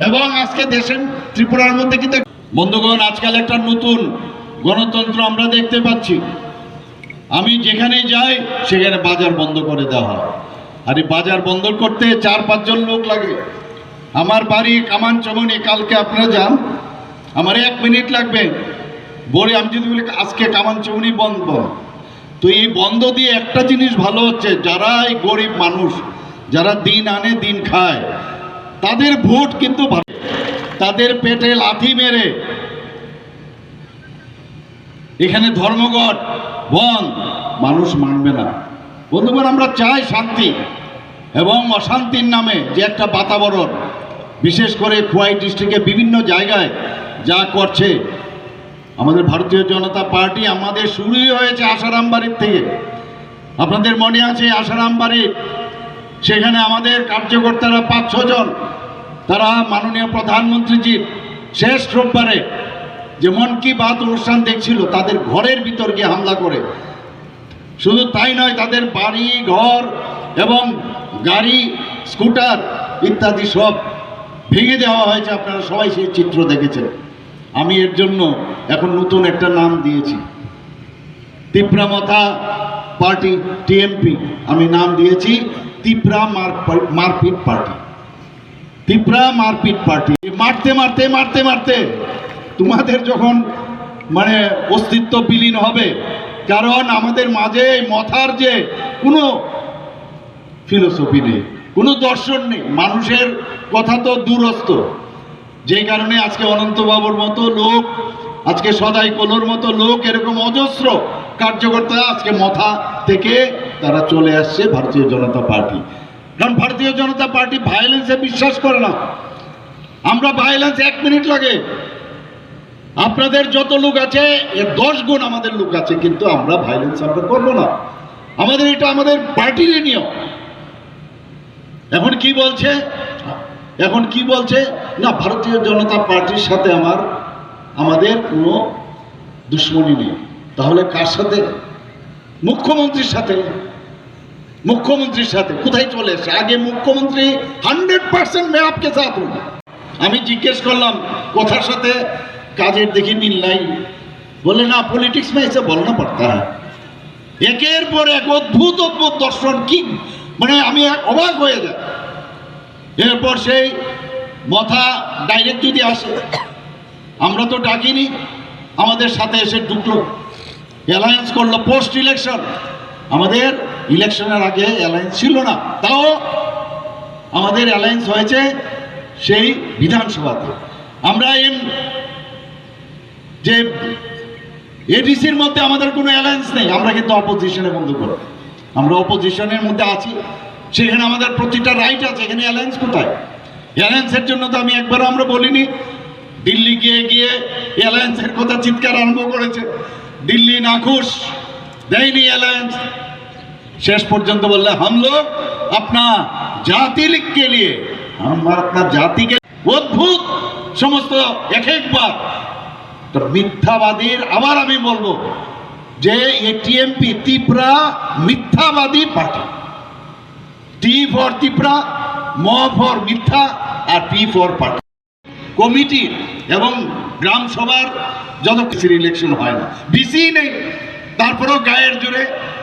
এবং আজকে দেশের ত্রিপুরার মধ্যে কিন্তু বন্ধুগণ আজকাল একটা নতুন গণতন্ত্র আমরা দেখতে পাচ্ছি। আমি যেখানে যাই সেখানে বাজার বন্ধ করে দেওয়া হয়। আর এই বাজার বন্ধ করতে 4-5 জন লোক লাগে। আমার বাড়ি কামানচমনি, কালকে আপনারা যান, আমার 1 মিনিট লাগবে। বলে আমি যদি বলি আজকে কামানচমনি বন্ধ, তো এই বন্ধ দিয়ে একটা জিনিস ভালো হচ্ছে, যারা এই গরিব মানুষ যারা দিন আনে দিন খায় তাদের ভোট কিন্তু ভালো। তাদের পেটে লাথি মেরে এখানে ধর্মঘট বন্ধ মানুষ মানবে না। বন্ধুগণ আমরা চাই শান্তি, এবং অশান্তির নামে যে একটা বাতাবরণ, বিশেষ করে খোয়াই ডিস্ট্রিক্টে বিভিন্ন জায়গায় যা করছে আমাদের ভারতীয় জনতা পার্টি, আমাদের শুরুই হয়েছে আশারামবাড়ির থেকে। আপনাদের মনে আছে আশারামবাড়ির, সেখানে আমাদের কার্যকর্তারা 5-6 জন, তারা মাননীয় প্রধানমন্ত্রীজির শেষ রোববারে যে মন কি বাত অনুষ্ঠান দেখছিল, তাদের ঘরের ভিতর গিয়ে হামলা করে। শুধু তাই নয়, তাদের বাড়ি ঘর এবং গাড়ি স্কুটার ইত্যাদি সব ভেঙে দেওয়া হয়েছে। আপনারা সবাই সেই চিত্র দেখেছেন। আমি এর জন্য এখন নতুন একটা নাম দিয়েছি, তিপ্রামথা পার্টি, টিএমপি। আমি নাম দিয়েছি তিপ্রা মারপিট পার্টি। তিপ্রা মারপিট পার্টি। মারতে মারতে মারতে মারতে তোমাদের যখন মানে অস্তিত্ব বিলীন হবে, কারণ আমাদের মাঝে মথার যে কোনো ফিলোসফি নেই, কোনো দর্শন নেই, মানুষের কথা তো দূরস্থ। যেই কারণে আজকে অনন্তবাবুর মতো লোক, আজকে সদাই কোলোর মতো লোক, এরকম অজস্র কার্যকর্তা আজকে মথা থেকে তারা চলে আসছে ভারতীয় জনতা পার্টি। কারণ ভারতীয় জনতা পার্টি ভায়োলেন্সে বিশ্বাস করে না। আমরা ভায়োলেন্স 1 মিনিট লাগে, আপনাদের যত লোক আছে এর 10 গুণ আমাদের লোক আছে, কিন্তু আমরা ভায়োলেন্স আমরা করবো না। আমাদের এটা আমাদের পার্টিরই নিয়ম। এখন কি বলছে না, ভারতীয় জনতা পার্টির সাথে আমাদের কোনো দুশ্মনী নেই। তাহলে কার সাথে? মুখ্যমন্ত্রীর সাথে। কোথায় চলে এসে? আগে মুখ্যমন্ত্রী 100% मैं आपके साथ हूं। আমি জিজ্ঞেস করলাম কথার সাথে কাজের দেখি মিল নাই। বলে না, পলিটিক্স में ऐसे बोलना पड़ता है। একের পর এক অদ্ভুত দর্শন, কি মানে আমি অবাক হয়ে যাই। এরপর সেই মথা ডাইরেক্ট যদি আসে, আমরা তো ডাকিনি, আমাদের সাথে এসে ঢুকলো, অ্যালায়েন্স করলো পোস্ট ইলেকশন। আমাদের ইলেকশনের আগে অ্যালায়েন্স ছিল না, তাও আমাদের অ্যালায়েন্স হয়েছে সেই বিধানসভাতে। আমরা যে এডিসির মধ্যে আমাদের কোনো অ্যালায়েন্স নেই, আমরা কিন্তু অপোজিশনে বন্ধু করব। আমরা অপোজিশনের মধ্যে আছি, সেখানে আমাদের প্রতিটা রাইট আছে। এখানে অ্যালায়েন্স কোথায়? অ্যালায়েন্সের জন্য তো আমি একবারও আমরা বলিনি। দিল্লি গিয়ে অ্যালায়েন্সের কথা চিৎকার আরম্ভ করেছে। দিল্লি নাখুশ, দেয়নি অ্যালায়েন্স। শেষ পর্যন্ত বললে হাম লোগ আপনা জাতি কে লিয়ে, আমরা আপনার জাতিকে। অদ্ভুত সমস্ত একবার তো মিথ্যাবাদীর। আবার আমি বলবো যে টিএমপি তিপ্রা মিথ্যাবাদী পার্টি। টি ফর তিপ্রা, ম ফর মিথ্যা, আর পি ফর পার্টি। কমিটি এবং গ্রাম সভার যত কিছু ইলেকশন হয় না, বিসি নেই, তারপরেও গায়ের জোরে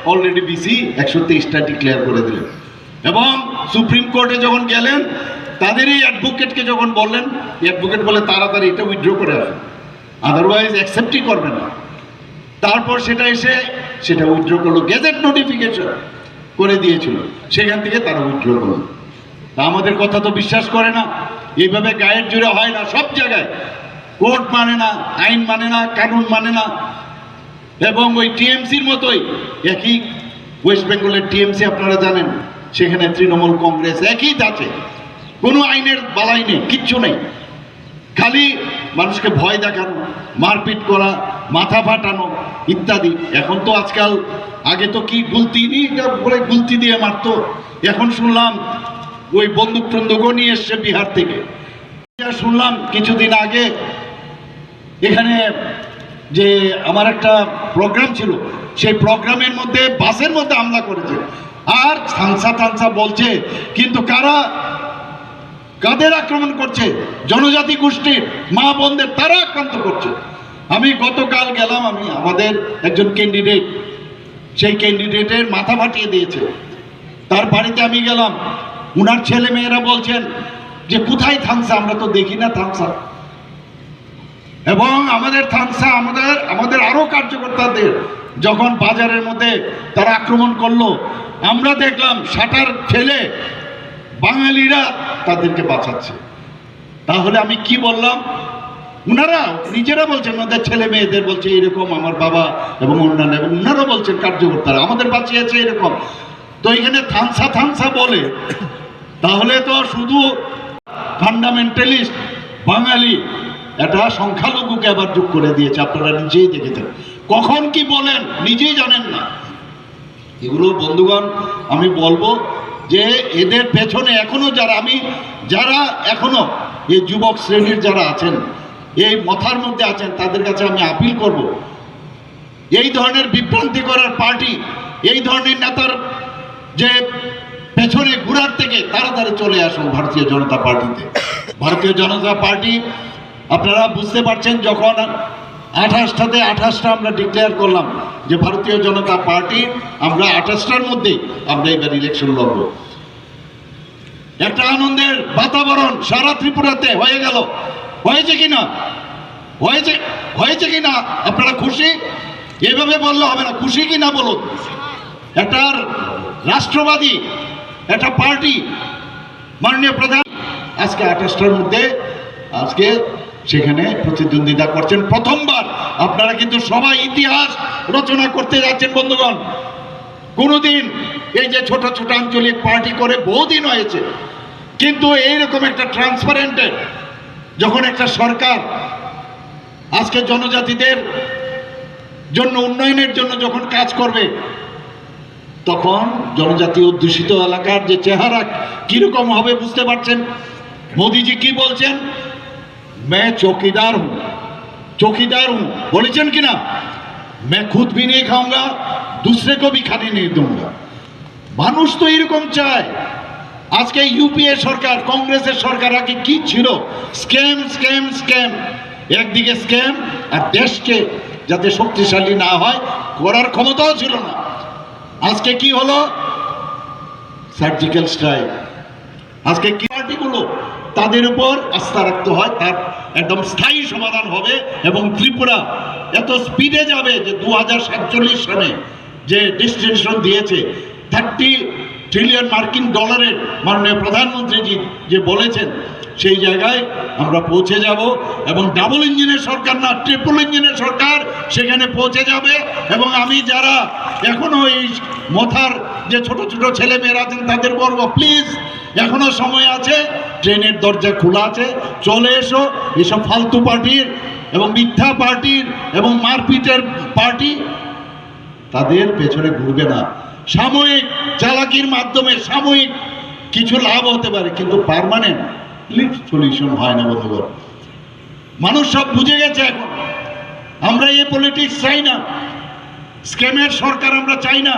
অলরেডি বিসি 123টা ডিক্লেয়ার করে দিলেন। এবং সুপ্রিম কোর্টে যখন গেলেন, তাদেরই অ্যাডভোকেটকে যখন বললেন, অ্যাডভোকেট বলে তাড়াতাড়ি এটা উইথড্র করে আসুন, আদারওয়াইজ অ্যাকসেপ্টই করবে না। তারপর সেটা উইথড্র করলো, গেজেট নোটিফিকেশন করে দিয়েছিল, সেখান থেকে তারা উইথড্র করলো। তা আমাদের কথা তো বিশ্বাস করে না। এইভাবে গায়ের জোরে হয় না। সব জায়গায় কোর্ট মানে না, আইন মানে না, কানুন মানে না। এবং ওই টিএমসির মতোই একই ওয়েস্ট বেঙ্গলের টিএমসি আপনারা জানেন, সেখানে তৃণমূল কংগ্রেস একই আছে। কোনো আইনের বালাই নেই, কিচ্ছু নেই, খালি মানুষকে ভয় দেখানো, মারপিট করা, মাথা ফাটানো ইত্যাদি। এখন তো আজকাল, আগে তো কি গুলতি দিয়ে মারতো, এখন শুনলাম ওই বন্দুক টন্দুকও নিয়ে এসছে বিহার থেকে। শুনলাম কিছুদিন আগে এখানে যে আমার একটা প্রোগ্রাম ছিল, সেই প্রোগ্রামের মধ্যে বাসের মধ্যে হামলা করেছে। আর থানসা বলছে, কিন্তু কারা? কাদের আক্রমণ করছে? জনজাতি গোষ্ঠীর মা বোনদের, তারা আক্রান্ত করছে। আমি গতকাল গেলাম, আমি আমাদের একজন ক্যান্ডিডেট, সেই ক্যান্ডিডেটের মাথা ফাটিয়ে দিয়েছে। তার বাড়িতে আমি গেলাম, উনার ছেলে মেয়েরা বলছেন যে কোথায় থামসা, আমরা তো দেখি না থামসা। এবং আমাদের থামসা, আমাদের আরো কার্যকর্তাদের যখন বাজারের মধ্যে তারা আক্রমণ করলো, আমরা দেখলাম শাটার ফেলে বাঙালিরা তাদেরকে বাঁচাচ্ছে। তাহলে আমি কি বললাম? উনারা নিজেরা বলছেন, ওদের ছেলে মেয়েদের বলছে এরকম আমার বাবা এবং অন্যান্য, এবং উনারা বলছেন কার্যকর্তারা আমাদের বাঁচিয়েছে এরকম। তো এখানে থামসা থামসা বলে, তাহলে তো শুধু ফান্ডামেন্টালিস্ট বাঙালি, এটা সংখ্যালঘুকে আবার যোগ করে দিয়েছে। আপনারা নিজেই দেখেছেন, কখন কি বলেন নিজেই জানেন না। এগুলো বন্ধুগণ, আমি বলবো যে এদের পেছনে এখনো যারা এখনো এই যুবক শ্রেণীর যারা আছেন, এই মাথার মধ্যে আছেন, তাদের কাছে আমি আপিল করব, এই ধরনের বিভ্রান্তি করার পার্টি, এই ধরনের নেতার যে পেছনে ঘোরার থেকে তাড়াতাড়ি চলে আসুন ভারতীয় জনতা পার্টিতে। ভারতীয় জনতা পার্টি, আপনারা বুঝতে পারছেন, যখন 28টা আমরা ডিক্লেয়ার করলাম যে ভারতীয় জনতা পার্টি, আমরা 28টার মধ্যে আমরা এবার ইলেকশন লড়ব। একটা আনন্দের বাতাবরণ সারা ত্রিপুরাতে হয়ে গেল। হয়েছে কিনা? হয়েছে কিনা? আপনারা খুশি? এভাবে বললে হবে না, খুশি কিনা বলুন। একটা রাষ্ট্রবাদী একটা পার্টি, মাননীয় প্রধান আজকে 28টার মধ্যে আজকে সেখানে প্রতিদ্বন্দ্বিতা করছেন প্রথমবার। আপনারা কিন্তু সবাই ইতিহাস রচনা করতে যাচ্ছেন বন্ধুগণ। কোনোদিন এই যে ছোট ছোট আঞ্চলিক পার্টি করে বহুদিন হয়েছে, কিন্তু এইরকম একটা ট্রান্সপারেন্টের যখন একটা সরকার আজকে জনজাতিদের জন্য, উন্নয়নের জন্য যখন কাজ করবে, তখন জনজাতি অধ্যুষিত এলাকার যে চেহারা কিরকম হবে বুঝতে পারছেন। মোদিজি কি বলছেন? मैं चौकीदार हूं বলেছেন কিনা? मैं खुद भी नहीं खाऊंगा, दूसरे को भी खाने नहीं दूंगा। মানুষ তো এরকম চায়। আজকে ইউপিএ সরকার, কংগ্রেসের সরকার আগে কি ছিল? স্ক্যাম স্ক্যাম স্ক্যাম, একদিকে স্ক্যাম, আর দেশকে যাতে শক্তিশালী না হয় করার ক্ষমতাও ছিল না। আজকে কি হলো? Surgical strike. আজকে কি পার্টিগুলো তাদের উপর আস্থা রাখতে হয়, তার একদম স্থায়ী সমাধান হবে। এবং ত্রিপুরা এত স্পিডে যাবে যে 2047 সালে যে ডেস্টিনেশন দিয়েছে 30 ট্রিলিয়ন মার্কিন ডলারের, মাননীয় প্রধানমন্ত্রীজি যে বলেছেন, সেই জায়গায় আমরা পৌঁছে যাব। এবং ডাবল ইঞ্জিনের সরকার না, ট্রিপল ইঞ্জিনের সরকার সেখানে পৌঁছে যাবে। এবং আমি যারা এখনো এই মথার যে ছোট ছোট ছেলে মেয়েরা আছেন তাদের বলবো, প্লিজ এখনো সময় আছে, ট্রেনের দরজা খোলা আছে, চলে এসো। এসব ফালতু পার্টির এবং মিথ্যা পার্টির এবং মারপিটের পার্টি তাদের পেছনে ঘুরবে না। সাময়িক চালাকির মাধ্যমে সাময়িক কিছু লাভ হতে পারে, কিন্তু পার্মানেন্ট সলিউশন হয় না বন্ধুগণ। মানুষ সব বুঝে গেছে এখন। আমরা এই পলিটিক্স চাই না, স্ক্যামের সরকার আমরা চাই না।